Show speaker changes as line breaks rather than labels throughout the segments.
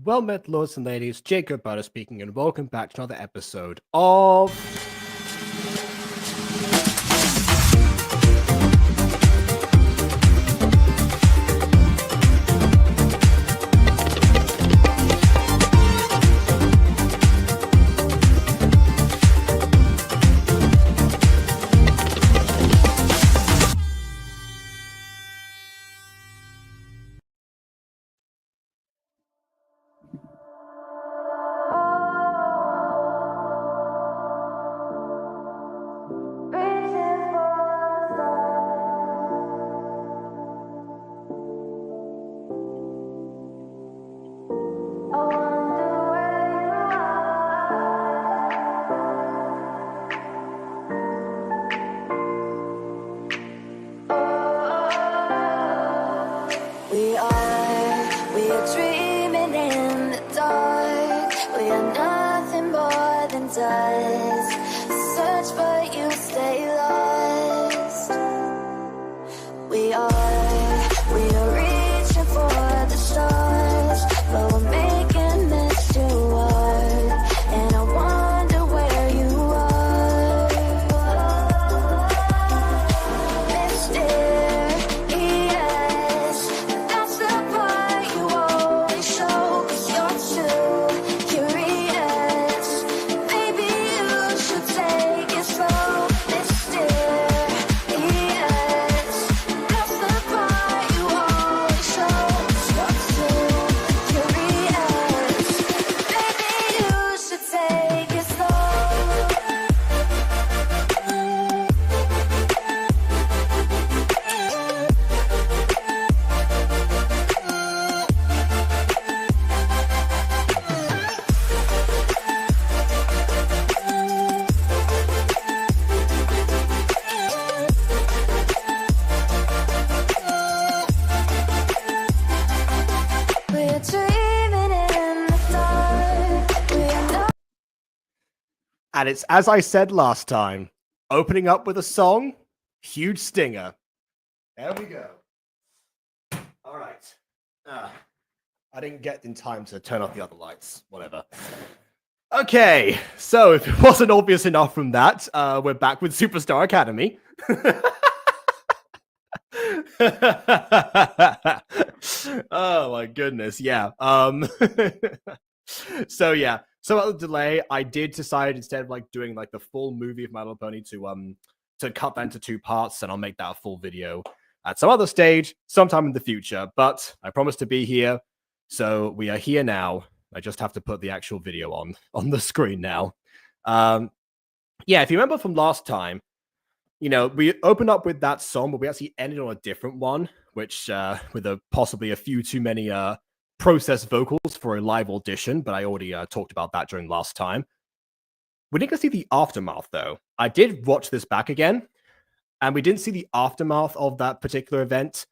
Well met, lords and ladies. Jacob Butter speaking, and welcome back to another episode of
We are dreaming in the dark. We are nothing more than dust. Search but you stay lost. We are reaching for the stars, but we're making this too hard. And I wonder where you are. Mysterious, that's the part you always show. 'Cause you're too curious. Maybe you should take it slow. Mysterious, that's the part you always show. 'Cause you're too curious. Maybe you should take it slow. We're dreaming in the dark. We are not.
and it's as I said last time, opening up with a song, huge stinger. There we go. All right. I didn't get in time to turn off the other lights. Whatever. Okay, so if it wasn't obvious enough from that, we're back with Superstar Academy. Oh my goodness, yeah. So yeah, so about the delay, I did decide instead of like doing like the full movie of My Little Pony to cut that into two parts, and I'll make that a full video at some other stage, sometime in the future. But I promised to be here, so we are here now. I just have to put the actual video on the screen now. Yeah, if you remember from last time, you know, we opened up with that song, but we actually ended on a different one, which with possibly a few too many processed vocals for a live audition, but I already talked about that during last time. We didn't get to see the aftermath, though. I did watch this back again, and we didn't see the aftermath of that particular event,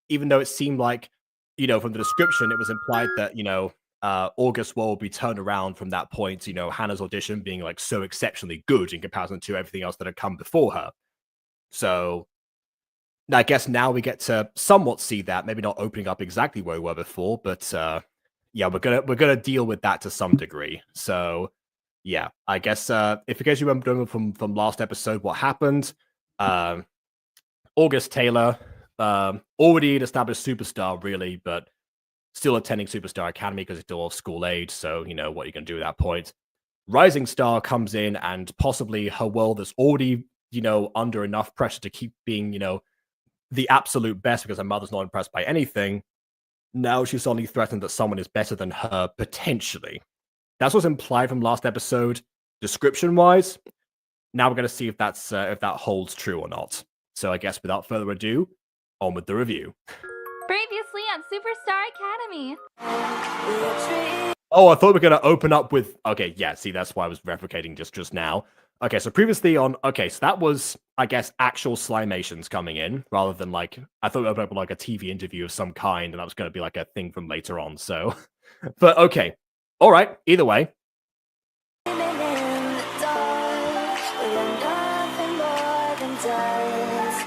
even though it seemed like, you know, from the description, it was implied that, you know, August will be turned around from that point, you know, Hannah's audition being like so exceptionally good in comparison to everything else that had come before her. So I guess now we get to somewhat see that, maybe not opening up exactly where we were before, but yeah, we're gonna deal with that to some degree. So yeah, I guess if in case you remember from last episode what happened, August Taylor, already an established superstar really, but still attending Superstar Academy because it's still off school age, so, you know, what are you going to do at that point? Rising Star comes in, and possibly her world is already, you know, under enough pressure to keep being, you know, the absolute best because her mother's not impressed by anything. Now she's suddenly threatened that someone is better than her, potentially. That's what's implied from last episode, description-wise. Now we're going to see if that's if that holds true or not. So I guess without further ado, on with the review.
Previously on Superstar Academy.
Oh, I thought we were going to open up with... Okay, yeah, see, that's why I was replicating just now. Okay, so previously on... Okay, so that was, I guess, actual Slimations coming in, rather than, like... I thought we opened up with, like, a TV interview of some kind, and that was going to be, like, a thing from later on, so... But, okay. All right, either way.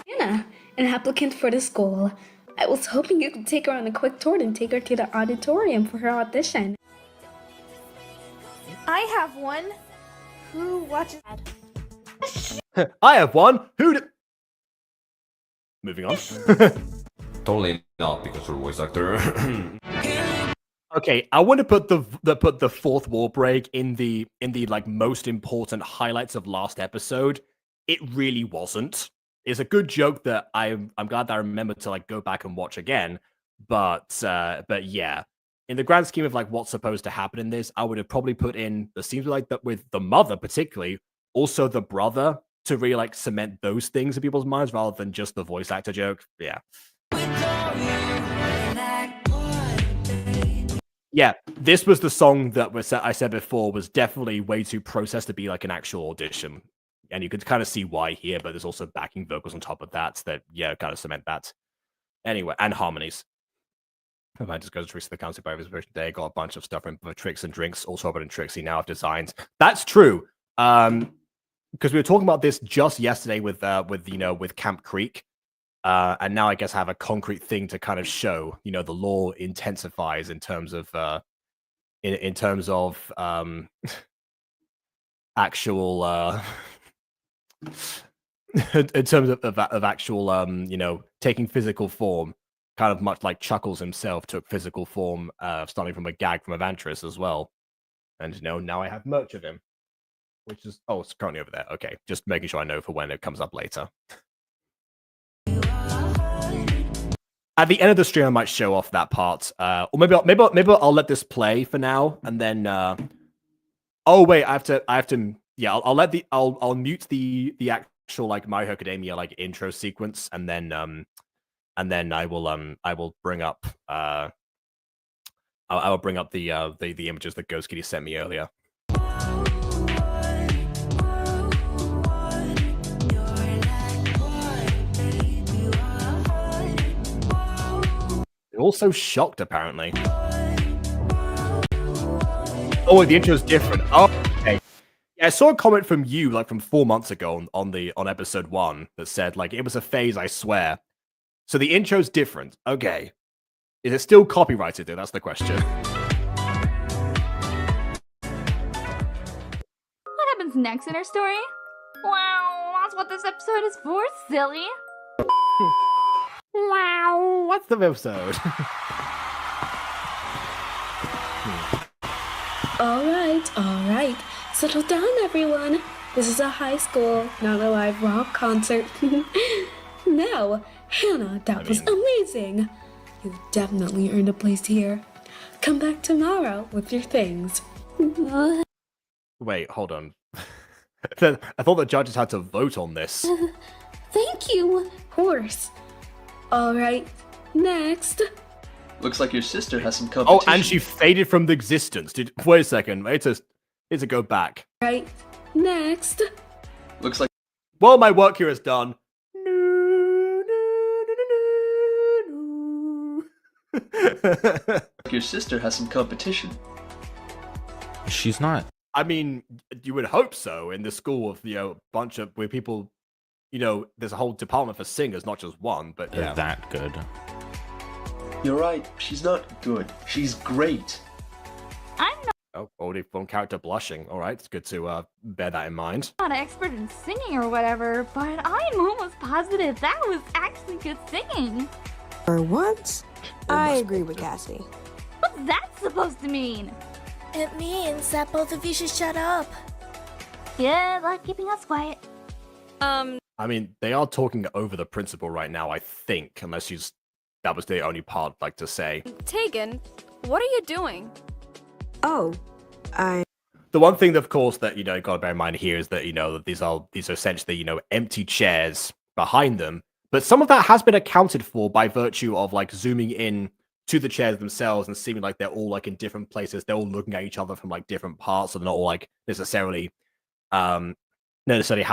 Anna, an applicant for the school. I was hoping you could take her on a quick tour and take her to the auditorium for her audition.
I have one. Who watches?
I have one. Moving on.
Totally not because you're a voice actor.
Okay, I want to put the fourth wall break in the like most important highlights of last episode. It really wasn't. It's a good joke that I'm glad that I remember to like go back and watch again. But yeah, in the grand scheme of like what's supposed to happen in this, I would have probably put in the scenes like that with the mother particularly, also the brother, to really like cement those things in people's minds rather than just the voice actor joke. Yeah. Yeah, this was the song that I said before was definitely way too processed to be like an actual audition. And you could kind of see why here, but there's also backing vocals on top of that yeah, kind of cement that. Anyway, and harmonies. If I just go to Trixie the Council by version day, got a bunch of stuff for Tricks and Drinks, also Robert and Trixie now have designed. That's true. Because we were talking about this just yesterday with Camp Creek. And now I guess I have a concrete thing to kind of show, the lore intensifies in terms of in terms of actual in terms of actual taking physical form, kind of much like Chuckles himself took physical form, starting from a gag from Evantris as well. And now I have merch of him, which is it's currently over there. Okay, just making sure I know for when it comes up later. At the end of the stream, I might show off that part, or maybe I'll let this play for now, and then. Oh wait, I have to. Yeah, I'll mute the actual like My Hero Academia like intro sequence, and then I will bring up I will bring up the images that Ghost Kitty sent me earlier. Also shocked apparently. Oh, the intro's different. Oh, okay. Yeah, I saw a comment from you like from 4 months ago on episode 1 that said like it was a phase, I swear. So the intro's different. Okay. Is it still copyrighted though? That's the question.
What happens next in our story? Wow, that's what this episode is for, silly.
Wow, what's the episode?
All right. Settle down, everyone. This is a high school, not a live rock concert. Now, Hannah, that was amazing. You've definitely earned a place here. Come back tomorrow with your things.
Wait, hold on. I thought the judges had to vote on this.
Thank you. Of course. All right, next.
Looks like your sister has some competition.
Oh, and she faded from the existence. Wait a second. Need to go back.
Right, next.
Looks like.
Well, my work here is done.
Your sister has some competition.
She's not.
I mean, you would hope so in the school of bunch of where people, there's a whole department for singers, not just one. But
They're that good.
You're right. She's not good. She's great.
I'm
Oh, already from character blushing. All right, it's good to bear that in mind.
not an expert in singing or whatever, but I'm almost positive that was actually good singing.
For once, I
Almost
agree with
positive.
Cassie.
What's that supposed to mean?
It means that both of you should shut up.
Yeah, like keeping us quiet.
I mean, they are talking over the principal right now, I think, unless that was the only part I'd like to say.
Tegan, what are you doing?
Oh,
The one thing, of course, that got to bear in mind here is that that these are essentially empty chairs behind them, but some of that has been accounted for by virtue of like zooming in to the chairs themselves and seeming like they're all like in different places. They're all looking at each other from like different parts, so they're not all like necessarily have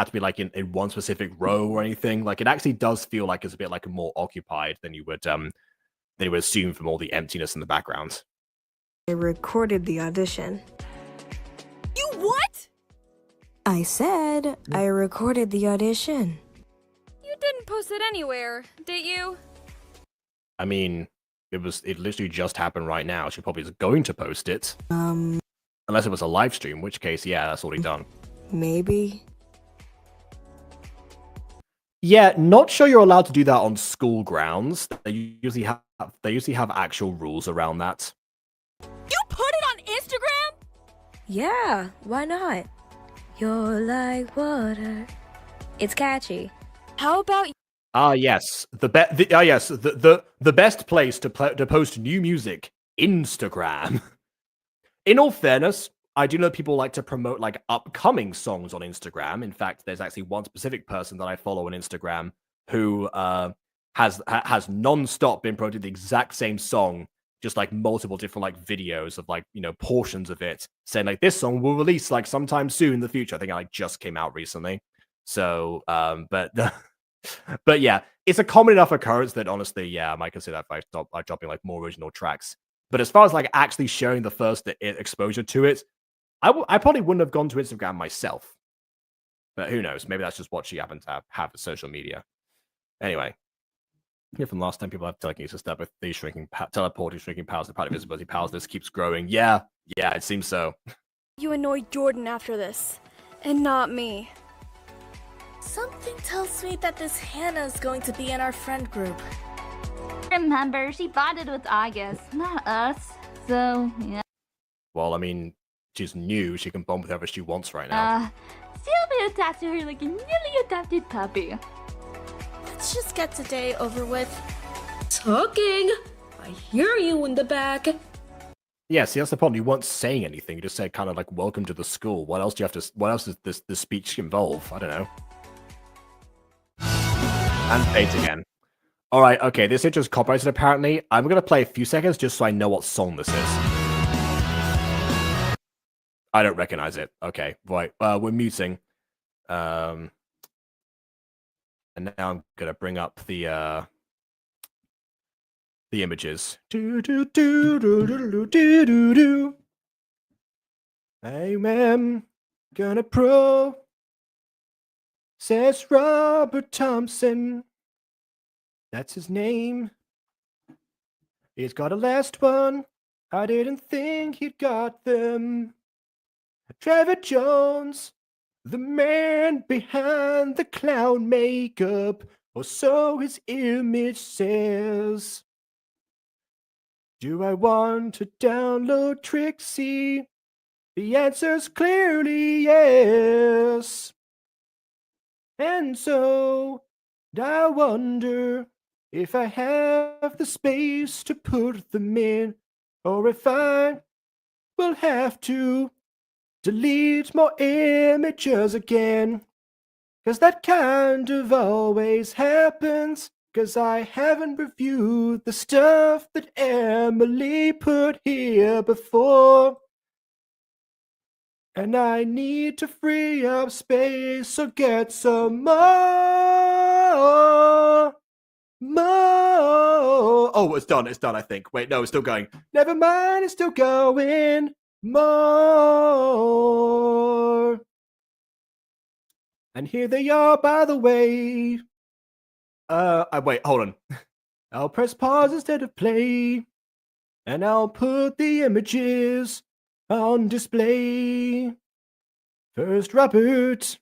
to be like in one specific row or anything. Like it actually does feel like it's a bit like more occupied than you would assume from all the emptiness in the background.
I recorded the audition.
You what?
I said I recorded the audition.
You didn't post it anywhere, did you?
I mean, it literally just happened right now. She probably is going to post it. Unless it was a live stream, in which case, yeah, that's already done.
Maybe.
Yeah, not sure you're allowed to do that on school grounds. They usually have actual rules around that.
You put it on Instagram?
Yeah, why not? You're like water. It's catchy.
How about
Yes, the best place to post new music, Instagram. In all fairness, I do know people like to promote like upcoming songs on Instagram. In fact, there's actually one specific person that I follow on Instagram who has non-stop been promoting the exact same song, just like multiple different like videos of like, you know, portions of it, saying like this song will release like sometime soon in the future. I think it like just came out recently. So but yeah, it's a common enough occurrence that honestly, yeah, I might consider that by dropping like more original tracks. But as far as like actually showing the first exposure to it, I probably wouldn't have gone to Instagram myself. But who knows? Maybe that's just what she happened to have as social media. Anyway, here from last time, people have telekinesis step with these teleporting shrinking powers, the part of visibility powers. This keeps growing. Yeah, it seems so.
you annoy Jordan after this? And not me.
Something tells me that this Hannah is going to be in our friend group.
Remember, she bonded with August, not us. So, yeah.
Well, I mean, she's new. She can bond with whoever she wants right now.
Still be attached to her like a newly adopted puppy.
Let's just get today over with.
Talking! I hear you in the back.
Yeah, see, that's the problem. You weren't saying anything. You just said kind of like, welcome to the school. What else do you have to, what else does this speech involve? I don't know. And fades again. All right, okay, this intro is copyrighted apparently. I'm going to play a few seconds just so I know what song this is. I don't recognize it. Okay, right. We're muting. And now I'm going to bring up the images. I'm gonna pro, says Robert Thompson. That's his name. He's got a last one. I didn't think he'd got them. Trevor Jones, the man behind the clown makeup, or so his image says. Do I want to download Trixie? The answer's clearly yes. And so, I wonder if I have the space to put them in, or if I will have to delete more images again. 'Cause that kind of always happens, 'cause I haven't reviewed the stuff that Emily put here before. And I need to free up space, so get some more. Oh, it's done, I think. Wait, no, it's still going. Never mind, it's still going. More. And here they are, by the way. Wait, hold on. I'll press pause instead of play. And I'll put the images on display. First Robert,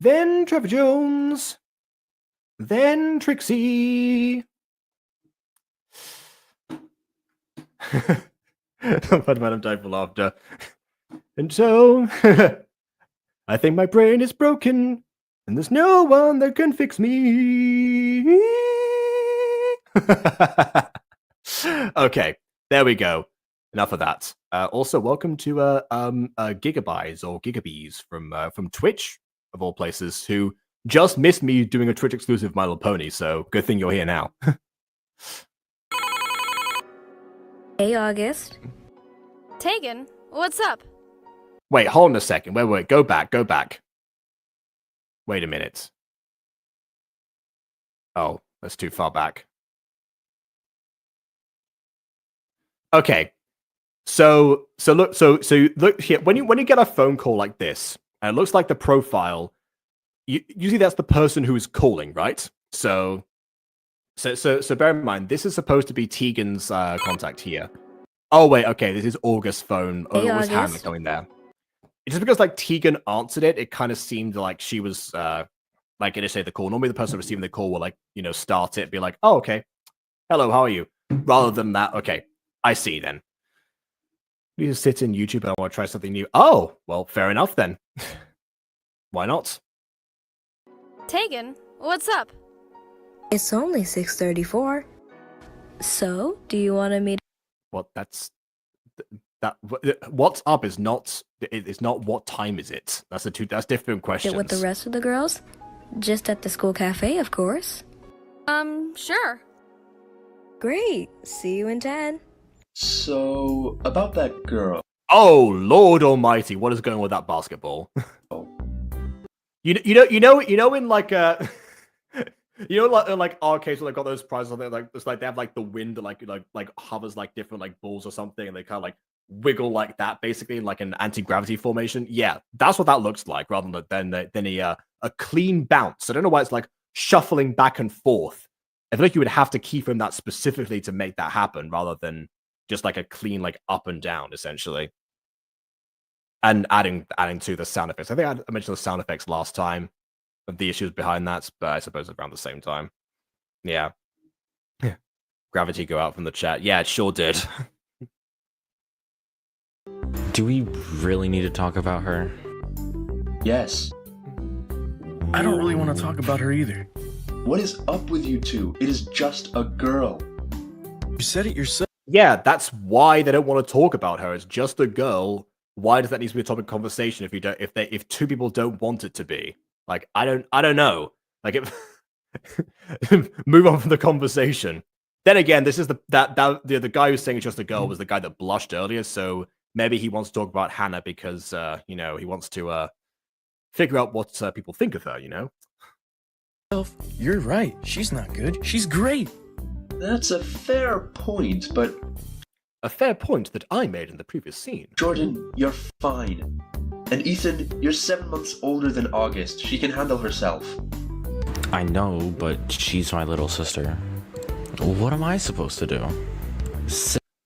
then Trevor Jones, then Trixie. But Madam Time for laughter. And so, I think my brain is broken, and there's no one that can fix me. Okay, there we go. Enough of that. Also, welcome to Gigabytes or Gigabees from Twitch, of all places, who just missed me doing a Twitch exclusive My Little Pony, so good thing you're here now.
Hey, August.
Tegan, what's up?
Wait, hold on a second. Wait, go back. Wait a minute. Oh, that's too far back. Okay. So look here. When you get a phone call like this, and it looks like the profile, usually that's the person who is calling, right? So bear in mind, this is supposed to be Tegan's contact here. Oh wait, okay, this is August's phone. Oh,
Hey,
it was Hannah
August.
going there. It's just because like Tegan answered it, it kind of seemed like she was like initiate the call. Normally the person receiving the call will like, start it, be like, oh, okay. Hello, how are you? Rather than that, okay, I see then. You just sit in YouTube and I want to try something new. Oh, well, fair enough then. Why not?
Tegan, what's up?
It's only 6:34. So, do you want to meet?
What that's that what's up is not it's not what time is it. That's different questions.
With the rest of the girls? Just at the school cafe, of course.
Sure.
Great. See you in 10.
So, about that girl.
Oh Lord Almighty, what is going on with that basketball? you know in like like arcades where they've got those prizes, like it's like they have like the wind that like hovers like different like balls or something, and they kind of like wiggle like that, basically in like an anti-gravity formation. Yeah, that's what that looks like, rather than a clean bounce. I don't know why it's like shuffling back and forth. I feel like you would have to keyframe that specifically to make that happen, rather than just like a clean like up and down, essentially. And adding to the sound effects. I think I mentioned the sound effects last time, of the issues behind that, but I suppose around the same time. Yeah. Gravity go out from the chat. Yeah, it sure did.
Do we really need to talk about her?
Yes.
I don't really want to talk about her either.
What is up with you two? It is just a girl.
You said it yourself.
Yeah, that's why they don't want to talk about her. It's just a girl. Why does that need to be a topic of conversation if two people don't want it to be? Like, I don't know. Like, move on from the conversation. Then again, this is the guy who's saying it's just a girl was the guy that blushed earlier. So maybe he wants to talk about Hannah because he wants to figure out what people think of her.
You're right. She's not good. She's great.
That's a fair point, but
a fair point that I made in the previous scene.
Jordan, you're fine. And Ethan, you're 7 months older than August. She can handle herself.
I know, but she's my little sister. What am I supposed to do?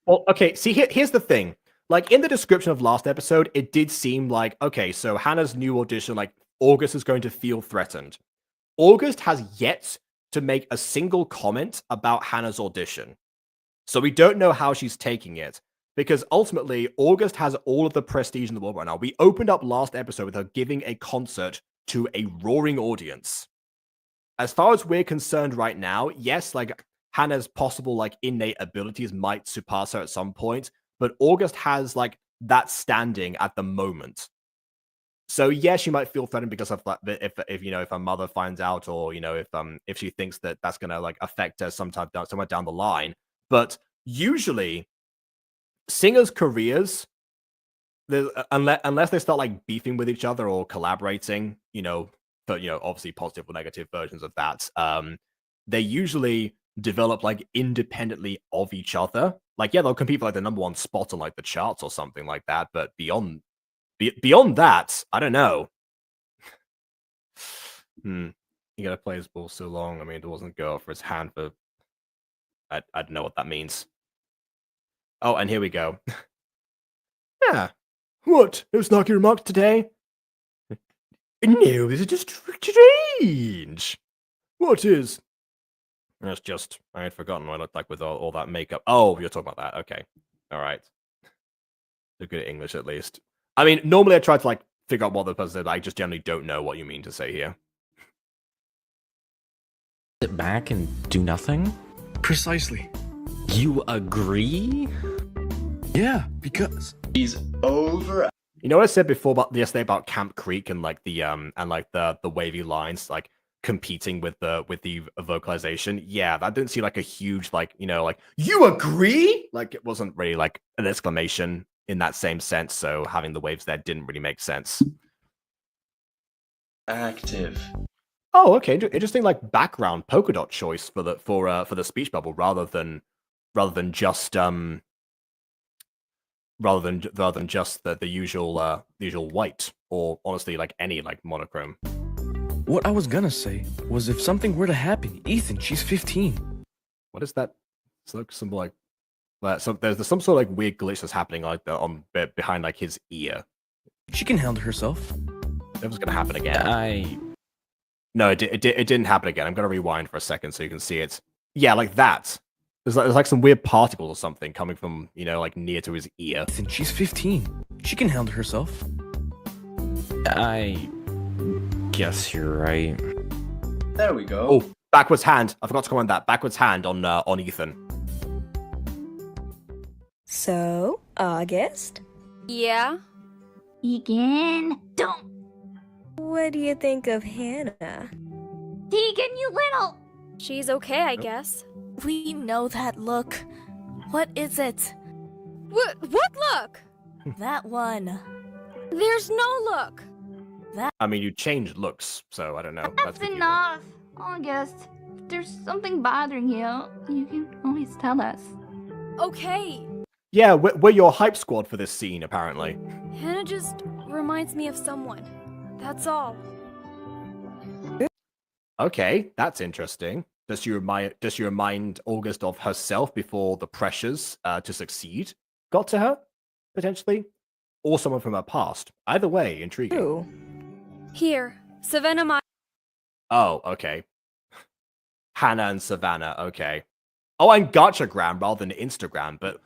Well, okay, see, here's the thing. Like, in the description of last episode, it did seem like, okay, so Hannah's new audition, like, August is going to feel threatened. August has yet to make a single comment about Hannah's audition. So we don't know how she's taking it. Because ultimately, August has all of the prestige in the world right now. We opened up last episode with her giving a concert to a roaring audience. As far as we're concerned right now, yes, like, Hannah's possible, like, innate abilities might surpass her at some point, but August has, like, that standing at the moment. So, yeah, she might feel threatened because of that, if her mother finds out, or, if she thinks that that's going to, like, affect her somewhere down the line. But usually, singers' careers, unless they start, like, beefing with each other or collaborating, but, obviously positive or negative versions of that, they usually develop, like, independently of each other. Like, yeah, they'll compete for, like, the #1 spot on, like, the charts or something like that, but beyond that, I don't know. You gotta play his ball so long. I mean, it wasn't go for his hand for... I don't know what that means. Oh, and here we go. Yeah. What? No snarky remarks today? No, this is just strange. What is? It's just, I had forgotten what I looked like with all that makeup. Oh, you're talking about that. Okay. All right. They're good at English, at least. I mean, normally I try to, like, figure out what the person said, but I just generally don't know what you mean to say here.
Sit back and do nothing?
Precisely.
You agree?
Yeah, because
he's over.
You know what I said before about yesterday about Camp Creek and like the wavy lines like competing with the vocalization? Yeah, that didn't seem like a huge like you agree? Like it wasn't really like an exclamation in that same sense. So having the waves there didn't really make sense.
Active.
Oh, okay. Interesting, like background polka dot choice for the speech bubble rather than just the usual white, or honestly like any like monochrome.
What I was gonna say was if something were to happen, Ethan, she's 15.
What is that? It's like some like So there's some sort of like weird glitch that's happening like behind like his ear.
She can handle herself.
It was gonna happen again. No, it didn't happen again. I'm gonna rewind for a second so you can see it. Yeah, like that. There's like some weird particles or something coming from, you know, like near to his ear.
And she's 15. She can handle herself.
I guess you're right.
There we go.
Oh, backwards hand. I forgot to comment that. Backwards hand on Ethan.
So, August?
Yeah?
Tegan, don't.
What do you think of Hannah?
Tegan, you little.
She's okay, I guess.
We know that look. What is it?
What look?
That one.
There's no look.
I mean, you changed looks, so I don't know.
That's enough. August, if there's something bothering you, you can always tell us.
Okay.
Yeah, we're your hype squad for this scene, apparently.
Hannah just reminds me of someone. That's all.
Okay, that's interesting. Does she remind August of herself before the pressures to succeed got to her, potentially? Or someone from her past? Either way, intriguing.
Who?
Here, Savannah my.
Oh, okay. Hannah and Savannah, okay. Oh, and Gachagram rather than Instagram, but...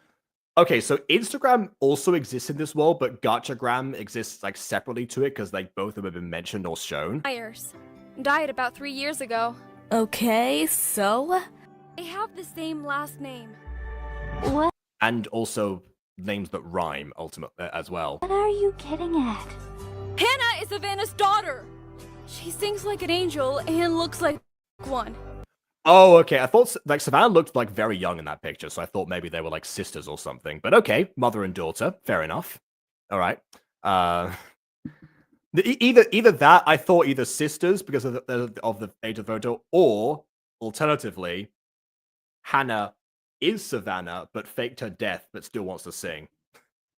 Okay, so Instagram also exists in this world, but Gachagram exists, like, separately to it, because, like, both of them have been mentioned or shown.
Myers. Died about 3 years ago.
Okay, so?
They have the same last name.
What?
And also names that rhyme, ultimately, as well.
What are you getting at?
Hannah is Savannah's daughter. She sings like an angel and looks like one.
Oh, okay. I thought, like, Savannah looked, like, very young in that picture, so I thought maybe they were, like, sisters or something. But okay, mother and daughter. Fair enough. All right. Either that, I thought either sisters because of the age of the photo, or, alternatively, Hannah is Savannah, but faked her death, but still wants to sing.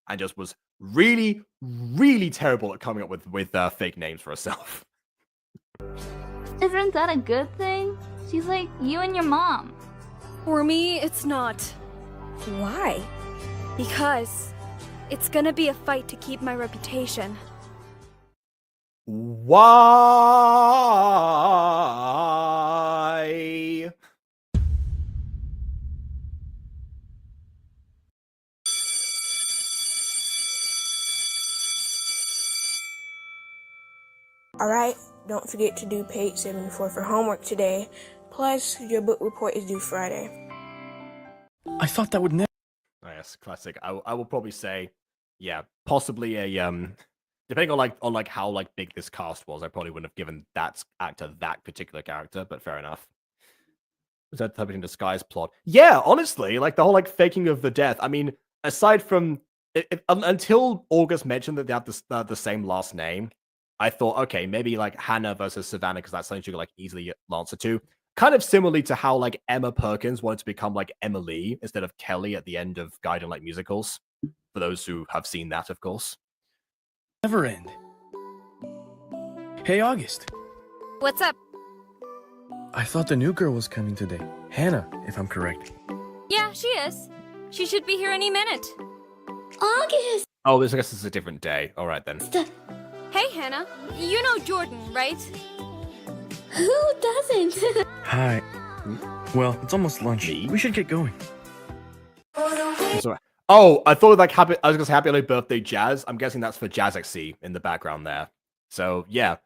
And just was really, really terrible at coming up with fake names for herself.
Isn't that a good thing? She's like you and your mom.
For me, it's not.
Why?
Because it's gonna be a fight to keep my reputation.
Why?
Alright, don't forget to do page 74 for homework today. Plus, your book report is due Friday.
I thought that would never.
Oh, yes, classic. I will probably say, yeah, possibly a depending on how big this cast was, I probably wouldn't have given that actor that particular character, but fair enough. Was that type in disguise plot? Yeah, honestly, like the whole like faking of the death. I mean, aside from until August mentioned that they have the same last name, I thought, okay, maybe like Hannah versus Savannah, because that's something you could like easily answer to. Kind of similarly to how like Emma Perkins wanted to become like Emily instead of Kelly at the end of Guide and Like Musicals. For those who have seen that, of course.
Never end. Hey, August.
What's up?
I thought the new girl was coming today. Hannah, if I'm correct.
Yeah, she is. She should be here any minute.
August!
Oh, I guess it's a different day. All right, then.
Hey, Hannah. You know Jordan, right?
Who doesn't?
Hi. Well, it's almost lunch. We should get going.
Sorry. Oh, I thought like I was gonna say happy early birthday, Jazz. I'm guessing that's for Jazaxi in the background there. So yeah,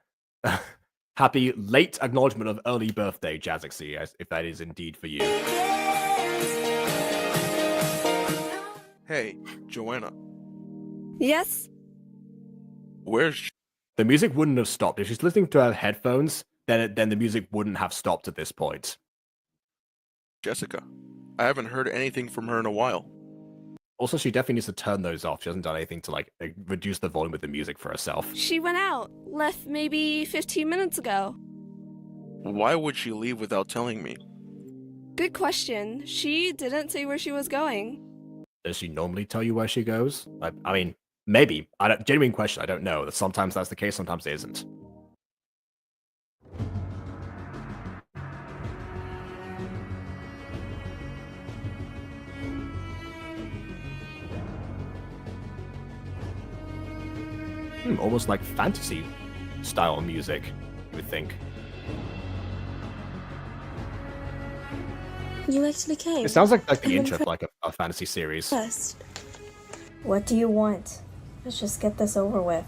happy late acknowledgement of early birthday, Jazaxi, if that is indeed for you.
Hey, Joanna.
Yes?
Where's...
The music wouldn't have stopped if she's listening to her headphones. Then the music wouldn't have stopped at this point.
Jessica? I haven't heard anything from her in a while.
Also, she definitely needs to turn those off. She hasn't done anything to like reduce the volume of the music for herself.
She went out. Left maybe 15 minutes ago.
Why would she leave without telling me?
Good question. She didn't say where she was going.
Does she normally tell you where she goes? I mean, maybe. Genuine question. I don't know. Sometimes that's the case. Sometimes it isn't. almost like fantasy style music, you would think.
You actually came.
It sounds like the
I'm
intro for like a fantasy series.
impressed.
What do you want? Let's just get this over with.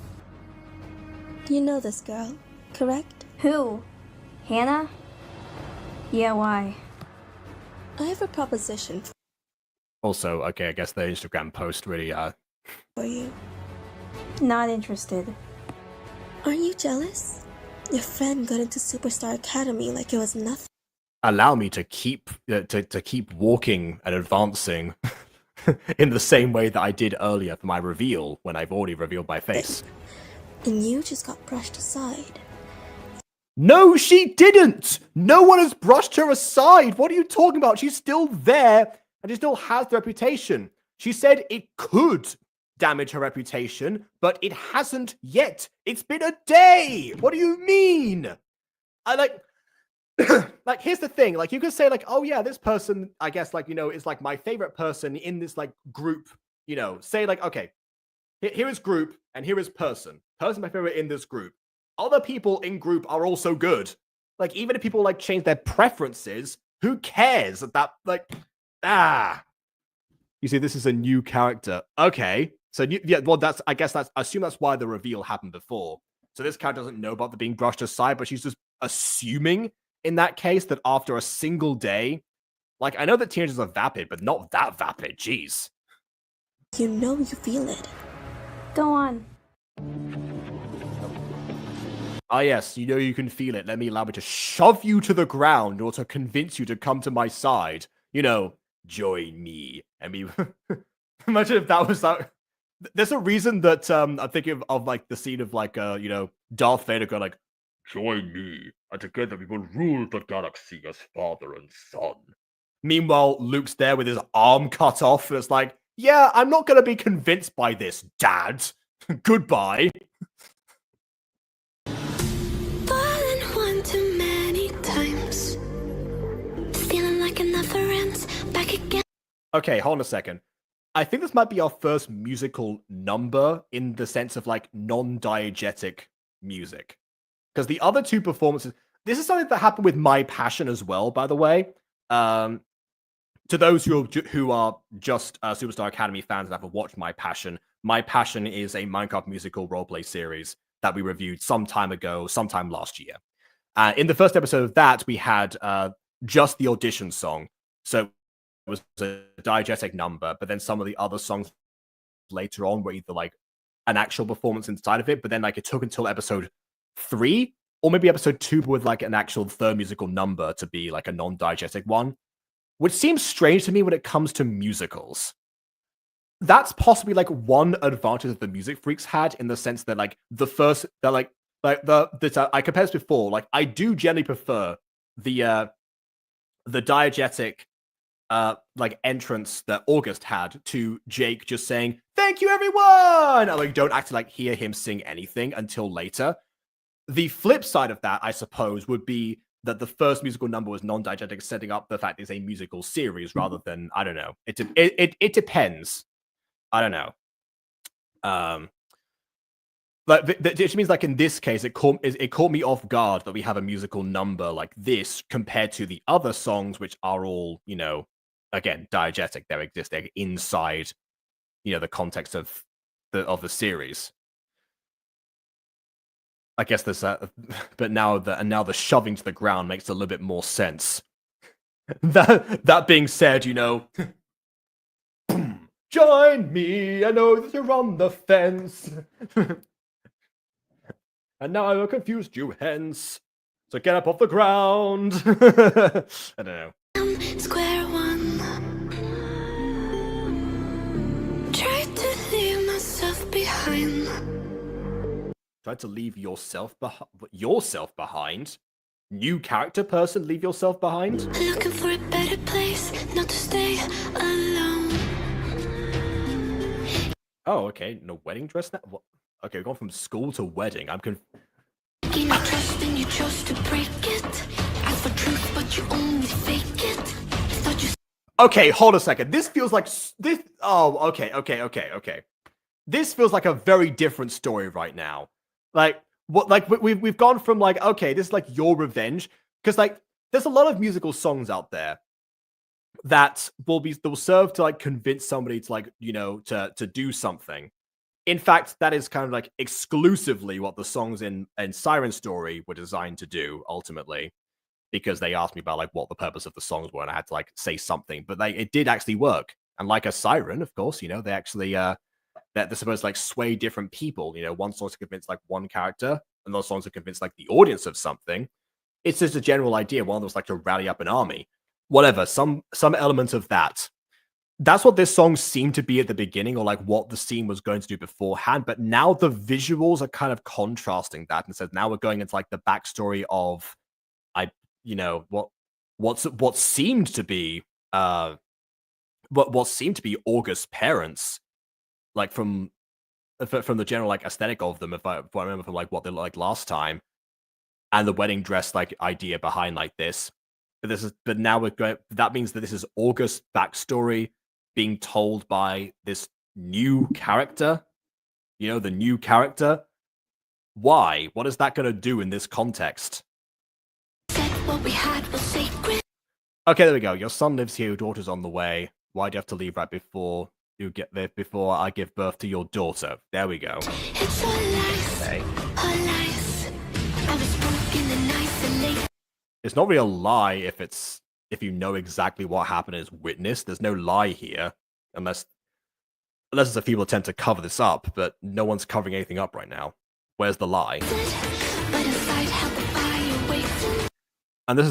You know this girl, correct?
Who? Hannah? Yeah, why?
I have a proposition
Also, okay, I guess the Instagram post really
for you.
Not interested.
Aren't you jealous? Your friend got into Superstar Academy like it was nothing.
allow me to keep to keep walking and advancing in the same way that I did earlier for my reveal when I've already revealed my face.
And you just got brushed aside.
No, she didn't! No one has brushed her aside! What are you talking about? She's still there, and she still has the reputation. She said it could damage her reputation, but it hasn't yet. It's been a day! What do you mean? I like... like, here's the thing. Like, you could say, like, oh yeah, this person, I guess, like, you know, is like my favorite person in this, like, group. You know, say, like, okay, here is group, and here is person. Person my favorite in this group. Other people in group are also good. Like, even if people, like, change their preferences, who cares that, like, You see, this is a new character. Okay. So, yeah, well, that's, I guess that's, I assume that's why the reveal happened before. So this character doesn't know about the being brushed aside, but she's just assuming, in that case, that after a single day, like, I know that teenagers are vapid, but not that vapid, jeez.
You know you feel it.
Go on.
Ah, yes, you know you can feel it. Let me allow me to shove you to the ground or to convince you to come to my side. You know, join me. I mean, imagine if that was like... There's a reason that I'm thinking of like the scene of like, you know, Darth Vader going like, join me, and together we will rule the galaxy as father and son. Meanwhile, Luke's there with his arm cut off, and it's like, yeah, I'm not going to be convinced by this, Dad. Goodbye.
Fallen one too many times. Feeling like it never ends. Back again.
Okay, hold on a second. I think this might be our first musical number in the sense of like non-diegetic music. Because the other two performances, this is something that happened with My Passion as well, by the way. To those who are just Superstar Academy fans and haven't watched My Passion is a Minecraft musical roleplay series that we reviewed some time ago, sometime last year. In the first episode of that, we had just the audition song. So it was a diegetic number, but then some of the other songs later on were either like an actual performance inside of it, but then like it took until episode 3 or maybe episode 2 with like an actual third musical number to be like a non-diegetic one, which seems strange to me when it comes to musicals. That's possibly like one advantage that the Music Freaks had, in the sense that like the first that like I compared this before, like I do generally prefer the diegetic like entrance that August had to Jake just saying thank you everyone, and like don't actually like hear him sing anything until later. The flip side of that, I suppose, would be that the first musical number was non-diegetic, setting up the fact it's a musical series rather than, I don't know. It depends. I don't know. But it means like in this case, it caught me off guard that we have a musical number like this compared to the other songs, which are all, you know, again, diegetic. They're existing inside, you know, the context of the series. I guess there's but now the shoving to the ground makes a little bit more sense. That being said, you know, join me. I know that you're on the fence, and now I've confused you. Hence, so get up off the ground. I don't know.
Square one. Try to leave myself behind.
Tried to leave yourself behind. New character person, leave yourself behind.
Looking for a better place, not to stay alone.
Oh, okay. No wedding dress now. What? Okay, we've gone from school to wedding. I'm
Gain your trust and you chose to break it. Ask for truth, but you only fake it. Thought you.
Okay, hold a second. This feels like this. Oh, okay. this feels like a very different story right now. Like what? Like we've gone from like, okay, this is like your revenge, because like there's a lot of musical songs out there that will serve to like convince somebody to like, you know, to do something. In fact, that is kind of like exclusively what the songs in Siren Story were designed to do ultimately, because they asked me about like what the purpose of the songs were, and I had to like say something. But it did actually work. And like a siren, of course, you know, they actually they're supposed to like sway different people. You know, one song to convince like one character, and those songs to convince like the audience of something. It's just a general idea. One of those like to rally up an army, whatever. Some element of that. That's what this song seemed to be at the beginning, or like what the scene was going to do beforehand. But now the visuals are kind of contrasting that, and says now we're going into like the backstory of, what seemed to be what seemed to be August's parents, like from the general like aesthetic of them, if I remember from like what they looked like last time, and the wedding dress like idea behind like this. But now we're going. That means that this is August's backstory being told by this new character. You know, the new character. Why? What is that going to do in this context?
What we had was sacred.
Okay, there we go. Your son lives here. Your daughter's on the way. Why do you have to leave right before you get there? Before I give birth to your daughter. There we go.
It's all lies.
Okay.
All lies. I was broken and isolated.
It's not really a lie if you know exactly what happened as witness. There's no lie here, unless it's a feeble attempt to cover this up. But no one's covering anything up right now. Where's the lie?
But inside held the fire waiting.
And this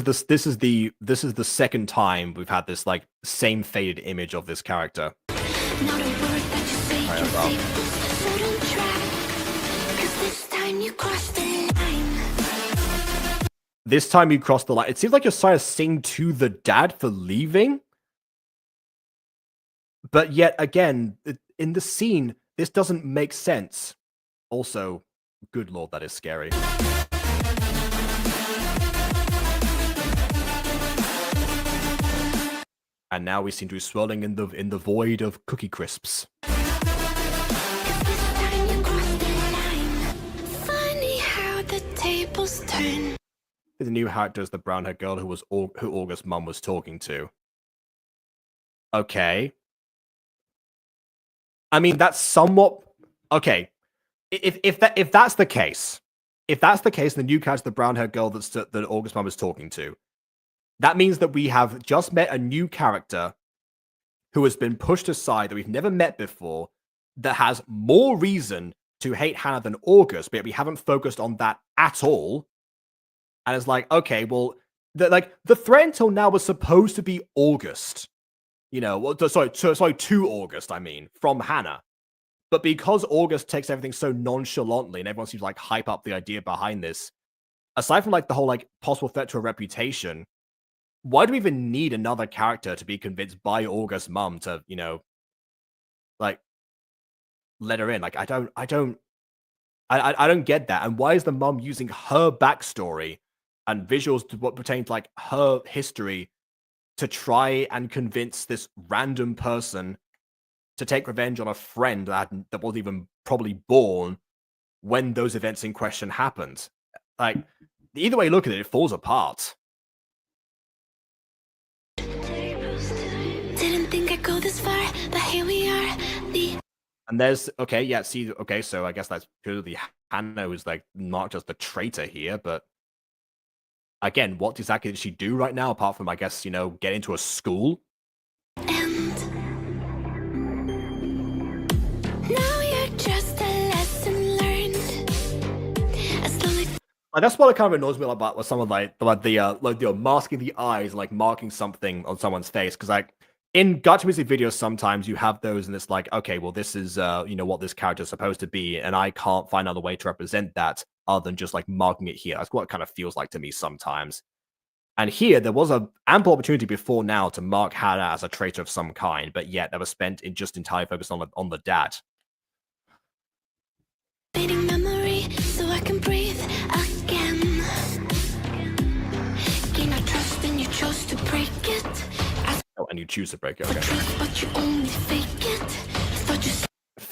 is the second time we've had this like same faded image of this character.
Not a word that you say can save us. So don't try. 'Cause this time you crossed the line.
This time you crossed the line. It seems like you're trying to sing to the dad for leaving. But yet again, in the scene, this doesn't make sense. Also, good lord, that is scary. And now we seem to be swirling in the void of Cookie Crisps.
Funny how the tables turn.
The new character is the brown-haired girl who August's mum was talking to. Okay. I mean, that's somewhat okay. If that's the case, the new character, the brown-haired girl that August's mum is talking to, that means that we have just met a new character who has been pushed aside that we've never met before, that has more reason to hate Hannah than August, but we haven't focused on that at all. And it's like, okay, well, the threat until now was supposed to be August. You know, sorry, to August, I mean, from Hannah. But because August takes everything so nonchalantly and everyone seems to like hype up the idea behind this, aside from like the whole like possible threat to her reputation, why do we even need another character to be convinced by August's mum to, you know, like let her in? Like I don't get that. And why is the mum using her backstory and visuals to what pertains to like her history to try and convince this random person to take revenge on a friend that wasn't even probably born when those events in question happened? Like, either way you look at it, it falls apart.
Didn't think I'd go this far, but here we are.
And there's so I guess that's purely Hannah who's like not just the traitor here, but again, what exactly did she do right now apart from, I guess, you know, get into a school?
And now you're just a lesson learned.
Like, that's what kind of annoys me about with someone like the masking the eyes, like marking something on someone's face, because like in gacha music videos, sometimes you have those, and it's like, okay, well, this is what this character is supposed to be, and I can't find another way to represent that other than just like marking it here. That's what it kind of feels like to me sometimes. And here, there was an ample opportunity before now to mark Hannah as a traitor of some kind, but yet that was spent in just entirely focused on the dad.
Fading memory, so I can breathe again. Gain our trust, and you chose to break it.
Oh, and you choose to break it. Okay.
Truth, but you only fake it. Thought you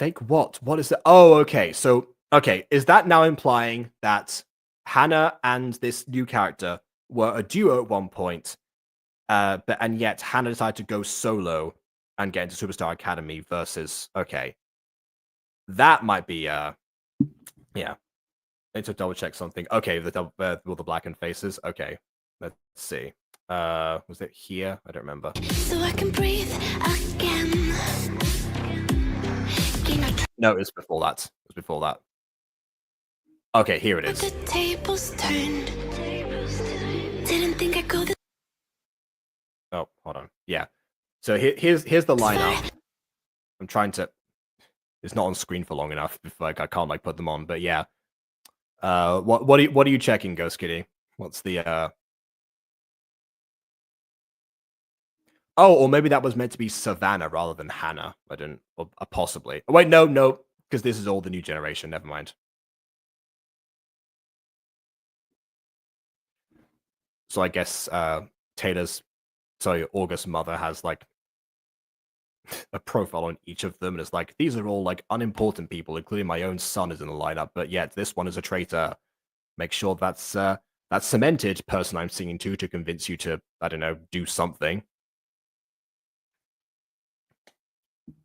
Fake what? What is it? Oh, okay. So, okay, is that now implying that Hannah and this new character were a duo at one point, and yet Hannah decided to go solo and get into Superstar Academy versus okay. That might be yeah. I need to double check something. Okay, all the blackened faces. Okay, let's see. Was it here? I don't remember.
So I can breathe again.
No, it was before that. It was before that. Okay, here it is.
The tables turned. Didn't think I'd go this.
Oh, hold on. Yeah. So here's the lineup. I'm trying to. It's not on screen for long enough. Like I can't like put them on. But yeah. What are you checking, Ghost Kitty? What's the Oh, or maybe that was meant to be Savannah rather than Hannah. I didn't. Or, possibly. Oh, wait, no, because this is all the new generation. Never mind. So I guess August's mother has like a profile on each of them, and it's like these are all like unimportant people, including my own son is in the lineup, but yet this one is a traitor. Make sure that's cemented. Person I'm singing to convince you to, I don't know, do something.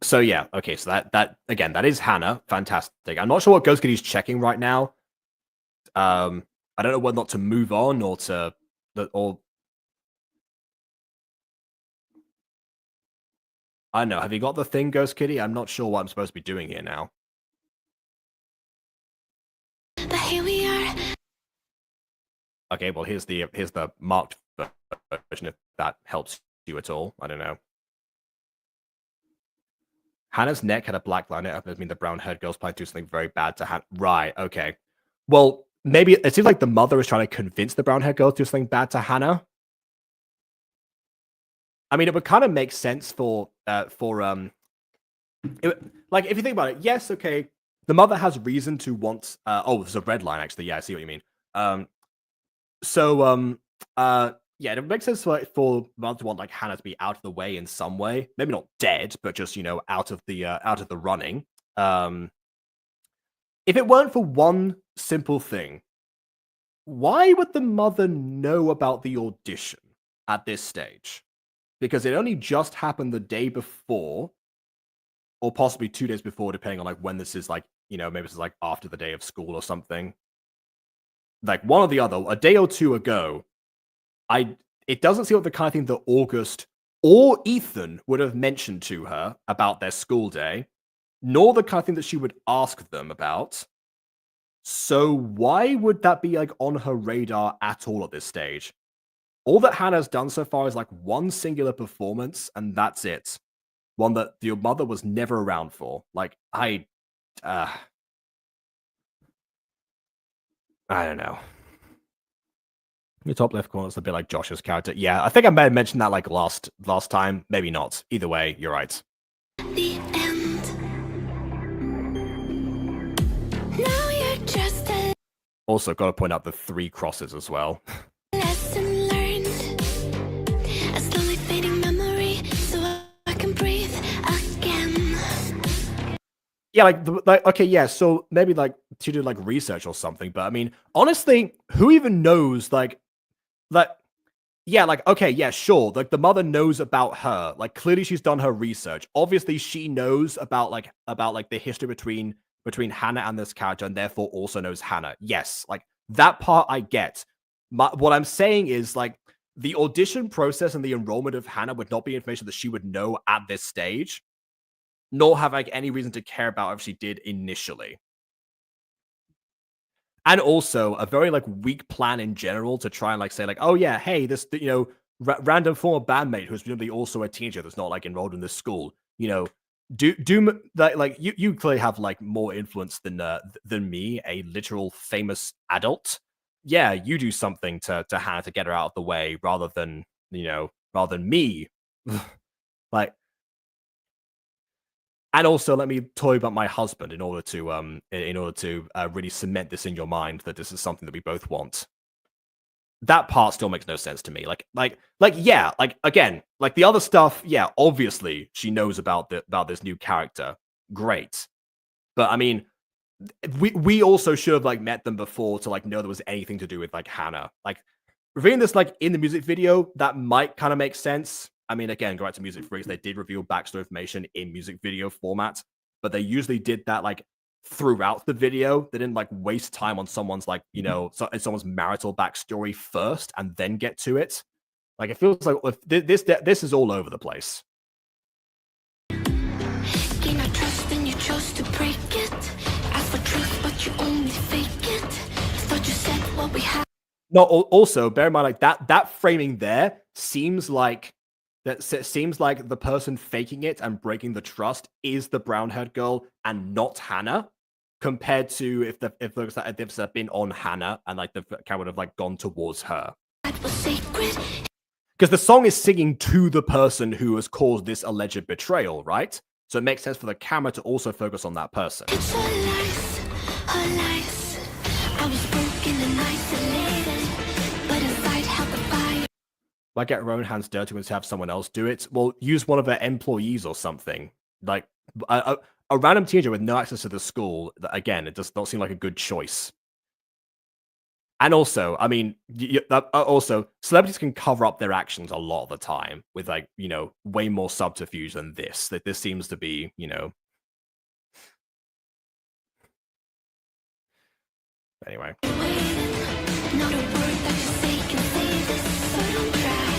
So yeah, okay, so that again, that is Hannah. Fantastic. I'm not sure what Ghost Kitty's checking right now. I don't know whether not to move on or to I don't know. Have you got the thing, Ghost Kitty? I'm not sure what I'm supposed to be doing here now.
But here we are.
Okay, well here's the marked version if that helps you at all. I don't know. Hannah's neck had a black line. It mean the brown-haired girl's planning to do something very bad to Hannah. Right, okay. Well, maybe it seems like the mother is trying to convince the brown-haired girl to do something bad to Hannah. I mean, it would kind of make sense for like if you think about it, yes, okay. The mother has reason to want. Oh, there's a red line actually. Yeah, I see what you mean. Yeah, it makes sense for the mother to want like Hannah to be out of the way in some way. Maybe not dead, but just out of the running. If it weren't for one simple thing, why would the mother know about the audition at this stage? Because it only just happened the day before, or possibly 2 days before, depending on like when this is like, maybe this is like after the day of school or something. Like one or the other, a day or two ago, it doesn't seem like the kind of thing that August or Ethan would have mentioned to her about their school day, nor the kind of thing that she would ask them about. So why would that be like on her radar at all at this stage? All that Hannah's done so far is like one singular performance, and that's it. One that your mother was never around for. Like, I don't know. The top left corner is a bit like Josh's character. Yeah, I think I may have mentioned that like last time. Maybe not. Either way, you're right.
The end. Now you're just a
Also, got to point out the 3 crosses as well.
lesson learned. A slowly fading memory, so I can breathe again.
Yeah, like okay, yeah. So maybe like to do like research or something. But I mean, honestly, who even knows? Yeah, like okay, yeah, sure. Like the mother knows about her. Like clearly, she's done her research. Obviously, she knows about the history between Hannah and this character, and therefore also knows Hannah. Yes, like that part I get. What I'm saying is like the audition process and the enrollment of Hannah would not be information that she would know at this stage, nor have like any reason to care about if she did initially. And also a very like weak plan in general to try and like say like, oh yeah, hey, this random former bandmate who's presumably also a teenager that's not like enrolled in this school, do like you clearly have like more influence than me, a literal famous adult. Yeah, you do something to Hannah to get her out of the way rather than me. Like, and also let me tell you about my husband in order to really cement this in your mind that this is something that we both want. That part still makes no sense to me. Yeah, like again, like the other stuff, yeah, obviously she knows about this new character. Great. But I mean, we also should have like met them before to like know there was anything to do with like Hannah. Like revealing this like in the music video, that might kind of make sense. I mean, again, go back to Music Freaks, they did reveal backstory information in music video format, but they usually did that like throughout the video. They didn't like waste time on someone's like, you know, someone's marital backstory first and then get to it. Like it feels like this is all over the place.
Gain our trust and you chose to break it. Ask for truth, but you only fake it. Thought you said what we had.
No, also bear in mind like that framing there seems like the person faking it and breaking the trust is the brown-haired girl and not Hannah, compared to if this had been on Hannah and like the camera would have like gone towards her.
That was sacred.
Because the song is singing to the person who has caused this alleged betrayal, right? So it makes sense for the camera to also focus on that person.
It's all lies, all lies. I was broken and isolated, but inside held the fire.
Why get her own hands dirty when to have someone else do it? Well, use one of their employees or something. Like a random teenager with no access to the school. Again, it does not seem like a good choice. And also, I mean, also, celebrities can cover up their actions a lot of the time with, like, you know, way more subterfuge than this. That this seems to be, you know. Anyway.
Not a word that you say can save this, so don't try.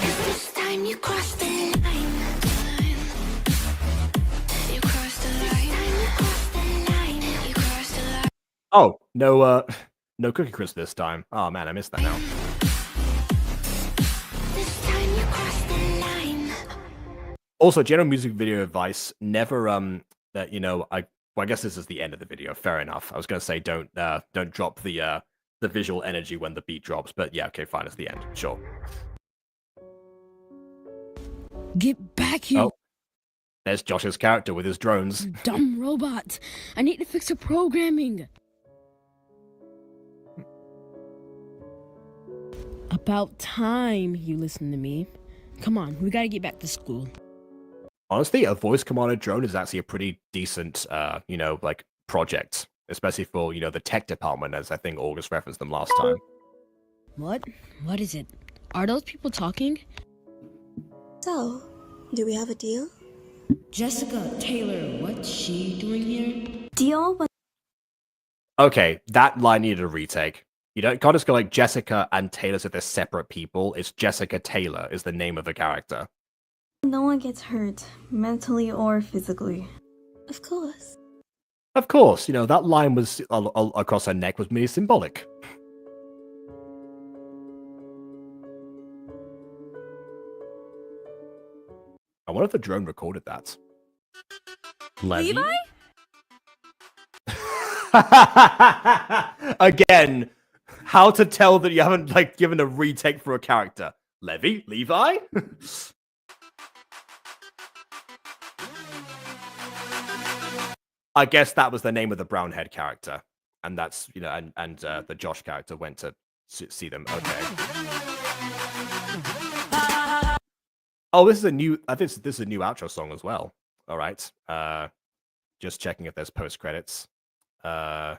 'Cause this time you crossed the line. You crossed the line. You crossed the line. You crossed the line.
Oh, no, no Cookie Crisp this time. Oh man, I missed that now.
This time you crossed the line.
Also, general music video advice: never that, you know, I guess this is the end of the video. Fair enough. I was gonna say don't drop the visual energy when the beat drops, but yeah, okay, fine, it's the end. Sure.
Get back here,
Oh, there's Josh's character with his drones.
you dumb robot. I need to fix the programming. About time you listen to me. Come on, we gotta get back to school.
Honestly, a voice commander drone is actually a pretty decent, you know, like project, especially for, you know, the tech department, as I think August referenced them last time.
What? What is it? Are those people talking?
So, do we have a deal?
Jessica, Taylor, what's she doing here?
Deal? But
Okay, that line needed a retake. You don't can't just go like Jessica and Taylor so they're separate people. It's Jessica Taylor is the name of the character.
No one gets hurt, mentally or physically.
Of course.
Of course, you know, that line was across her neck was merely symbolic. I wonder if the drone recorded that.
Levi?
Again, how to tell that you haven't like given a retake for a character? Levi? I guess that was the name of the brown head character, and that's, you know, and the Josh character went to see them. Okay. Oh, this is a new. I think this is a new outro song as well. All right. Just checking if there's post credits. No.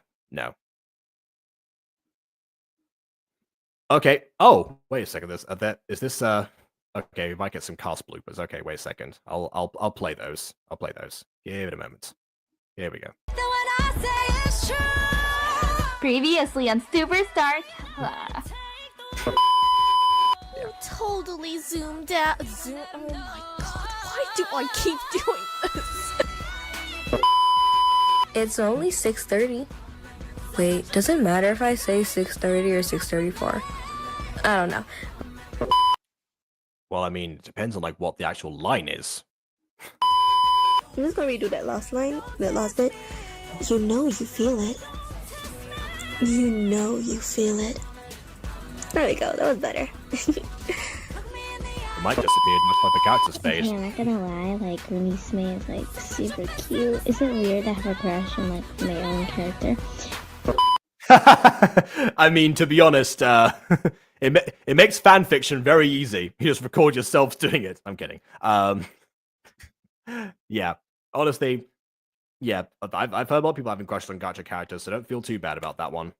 Okay. Oh, wait a second. Is this okay, we might get some cast bloopers. Okay, wait a second. I'll play those. I'll play those. Give it a moment. Here we go.
Previously on Superstar Killa.
Totally zoomed out. Oh my god, why do I keep doing this?
It's only 6:30. Wait, does it matter if I say 6:30 or 6:34? I don't know.
Well, I mean, it depends on like what the actual line is.
I'm just gonna redo that last line, that last bit. You know you feel it. You know you feel it. There we go, that was better.
It might disappear much like the character's face.
Okay, I'm not gonna lie, like, when May is, like, super cute. Is it weird to have a crush on, like, my own character?
I mean, to be honest, it makes fan fiction very easy. You just record yourself doing it. I'm kidding. Yeah, honestly, Yeah, I've heard a lot of people having crushes on Gacha characters, so don't feel too bad about that one.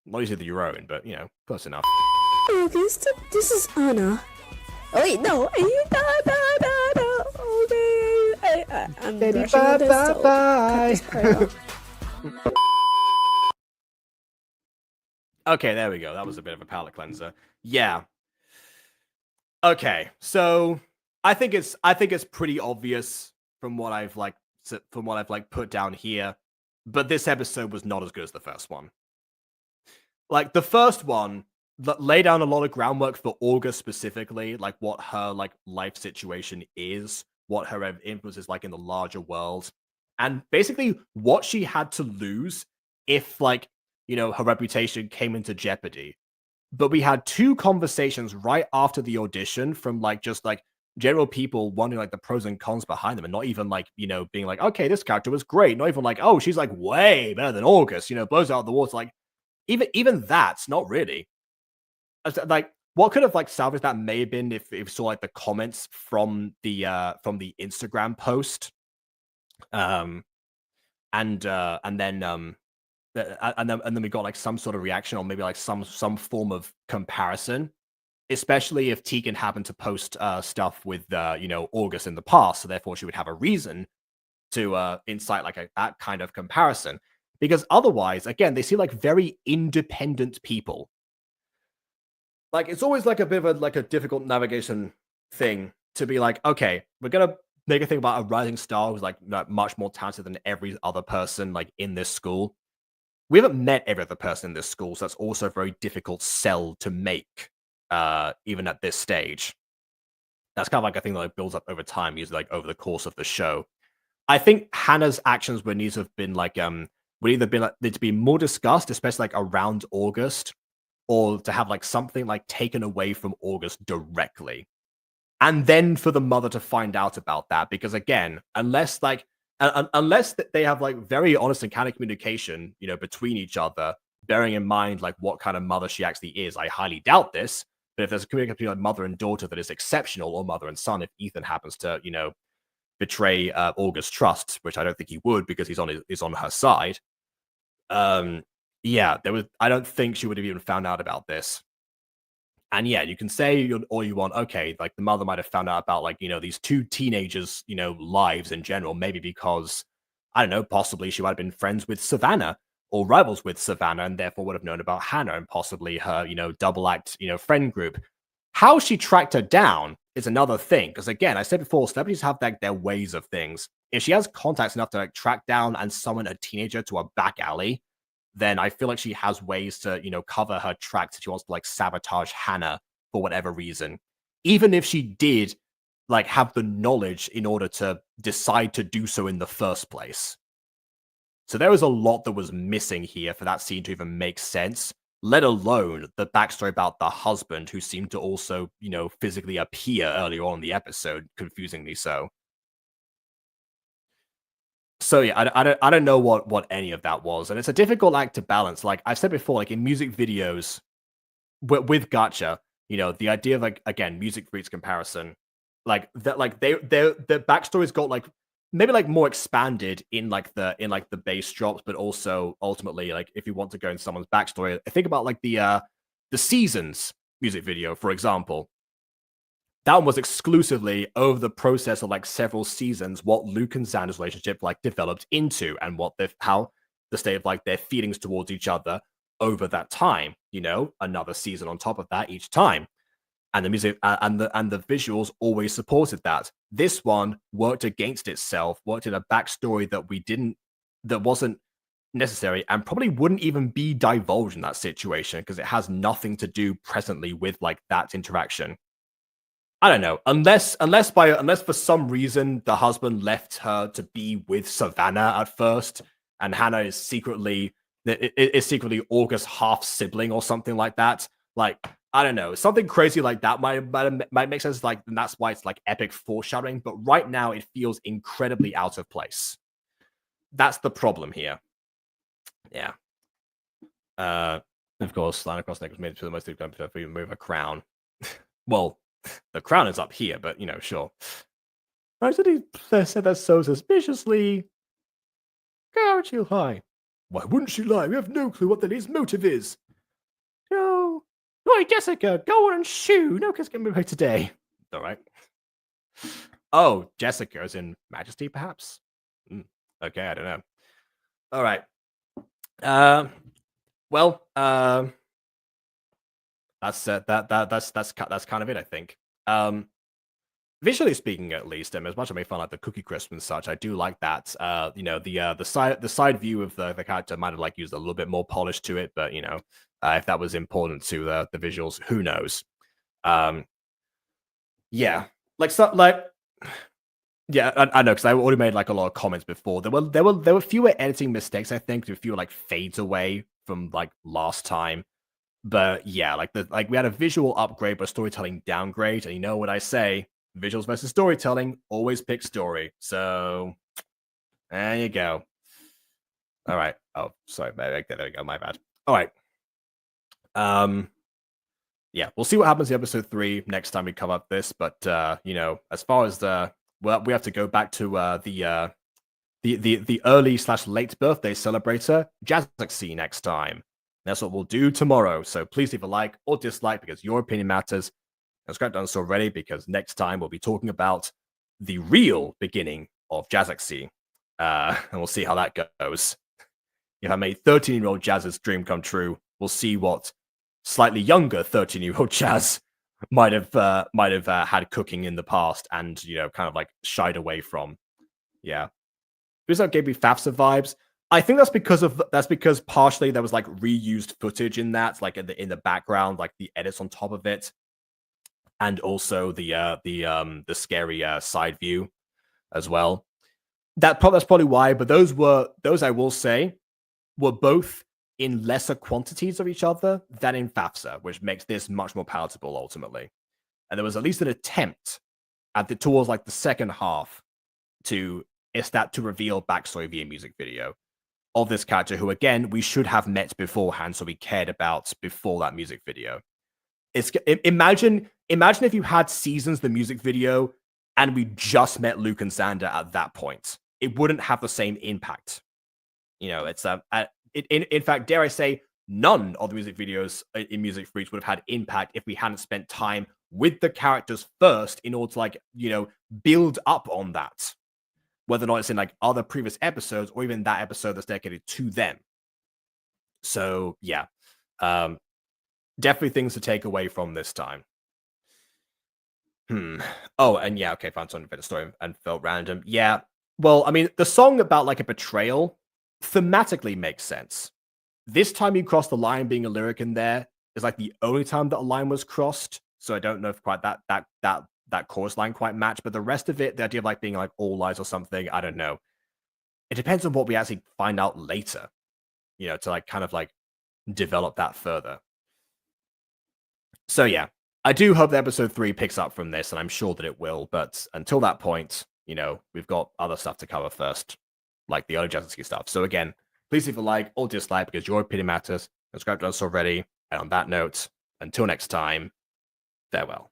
Not usually your own, but close enough.
August, this is Anna. Oh wait, no. No. Okay. I'm
Baby,
brushing
bye,
with this,
bye,
so
bye.
cut this part off.
Okay, there we go. That was a bit of a palate cleanser. Yeah. Okay, so I think it's pretty obvious from what I've put down here, but this episode was not as good as the first one. Like the first one lay down a lot of groundwork for August specifically, like what her life situation is, what her influence is like in the larger world, and basically what she had to lose if her reputation came into jeopardy. But we had two conversations right after the audition from general people wondering the pros and cons behind them, and not even being like, okay, this character was great. Not even like, oh, she's way better than August, blows out of the water. Like even that's not really. What could have salvaged that may have been if you saw the comments from the Instagram post, and then we got some sort of reaction, or maybe some form of comparison, especially if Tegan happened to post stuff with August in the past, so therefore she would have a reason to incite that kind of comparison. Because otherwise, again, they seem like very independent people. It's always a bit of a difficult navigation thing to be like, okay, we're gonna make a thing about a rising star who's much more talented than every other person in this school. We haven't met every other person in this school, so that's also a very difficult sell to make, even at this stage. That's kind of a thing that builds up over time, usually over the course of the show. I think Hannah's actions would need to have been would either been need to be more discussed, especially around August, or to have something taken away from August directly, and then for the mother to find out about that. Because again, unless unless they have very honest and candid communication, between each other, bearing in mind what kind of mother she actually is, I highly doubt this. But if there's a communication between mother and daughter that is exceptional, or mother and son, if Ethan happens to betray August's trust, which I don't think he would because he's on her side. Yeah, I don't think she would have even found out about this. And yeah, you can say all you want. Okay, the mother might have found out about these two teenagers, lives in general. Maybe because I don't know, possibly she might have been friends with Savannah or rivals with Savannah, and therefore would have known about Hannah and possibly her, double act, friend group. How she tracked her down is another thing, because again, I said before, celebrities have their ways of things. If she has contacts enough to track down and summon a teenager to a back alley, then I feel like she has ways to, cover her tracks if she wants to sabotage Hannah for whatever reason. Even if she did have the knowledge in order to decide to do so in the first place. So there was a lot that was missing here for that scene to even make sense, let alone the backstory about the husband who seemed to also, physically appear earlier on in the episode, confusingly so. So yeah, I don't know what any of that was, and it's a difficult act to balance. Like I've said before, in music videos with Gacha, the idea of again music breeds comparison, their backstories got maybe more expanded in the bass drops, but also ultimately if you want to go in someone's backstory, I think about the Seasons music video, for example. That one was exclusively over the process of several seasons, what Luke and Xander's relationship developed into, and how the state of their feelings towards each other over that time. Another season on top of that each time, and the music and the visuals always supported that. This one worked against itself, worked in a backstory that wasn't necessary, and probably wouldn't even be divulged in that situation because it has nothing to do presently with that interaction. I don't know, unless for some reason the husband left her to be with Savannah at first, and Hannah is secretly August's half sibling or something like that. I don't know, something crazy like that might make sense. And that's why it's epic foreshadowing. But right now it feels incredibly out of place. That's the problem here. Yeah. Of course, line across neck was made to the most expensive if we remove a crown. Well. The crown is up here, but sure. I said he said that so suspiciously. Go, she'll lie. Why wouldn't she lie? We have no clue what the lady's motive is. Go. Oi, Jessica, go on and shoo. No kids can move away today. All right. Oh, Jessica is in Majesty, perhaps? Okay, I don't know. All right. Well, that's kind of it, I think. Visually speaking, at least, as much as I may find like the cookie crisp and such, I do like that. The side view of the character might have like used a little bit more polish to it, but if that was important to the visuals, who knows? Yeah, yeah, I know because I already made like a lot of comments before. There were fewer editing mistakes, I think, a fewer like fades away from like last time. But yeah, like we had a visual upgrade but storytelling downgrade, and you know what I say. Visuals versus storytelling, always pick story. So, there you go. All right. Oh, sorry. There we go. My bad. All right. Yeah, we'll see what happens in episode 3 next time we cover up this. But as far as we have to go back to the early/late birthday celebrator, Jazaxi next time. That's what we'll do tomorrow. So please leave a like or dislike because your opinion matters. Subscribe done so already because next time we'll be talking about the real beginning of Jazaxi. And we'll see how that goes. If I made 13-year-old Jazz's dream come true, we'll see what slightly younger 13-year-old Jazz might have had cooking in the past and kind of like shied away from. Yeah. Because that gave me FAFSA vibes. I think that's because partially there was like reused footage in that, like in the background, like the edits on top of it. And also the scary side view as well. That's probably why. But those I will say were both in lesser quantities of each other than in FAFSA, which makes this much more palatable ultimately. And there was at least an attempt towards like the second half to reveal backstory via music video of this character, who again we should have met beforehand, so we cared about before that music video. Imagine if you had Seasons, the music video, and we just met Luke and Xander at that point. It wouldn't have the same impact. It's in fact, dare I say, none of the music videos in Music Freaks would have had impact if we hadn't spent time with the characters first in order to build up on that. Whether or not it's in like other previous episodes or even that episode that's dedicated to them. So yeah. Definitely things to take away from this time. Oh, and yeah, okay, found something for the story and felt random. Yeah. Well, I mean, the song about like a betrayal thematically makes sense. This time you crossed the line being a lyric in there is like the only time that a line was crossed. So I don't know if quite that chorus line quite matched, but the rest of it, the idea of like being like all lies or something, I don't know. It depends on what we actually find out later, to like kind of like develop that further. So yeah, I do hope that episode 3 picks up from this, and I'm sure that it will. But until that point, we've got other stuff to cover first, like the other Jazaxi stuff. So again, please leave a like or dislike because your opinion matters. Subscribe to us already. And on that note, until next time, farewell.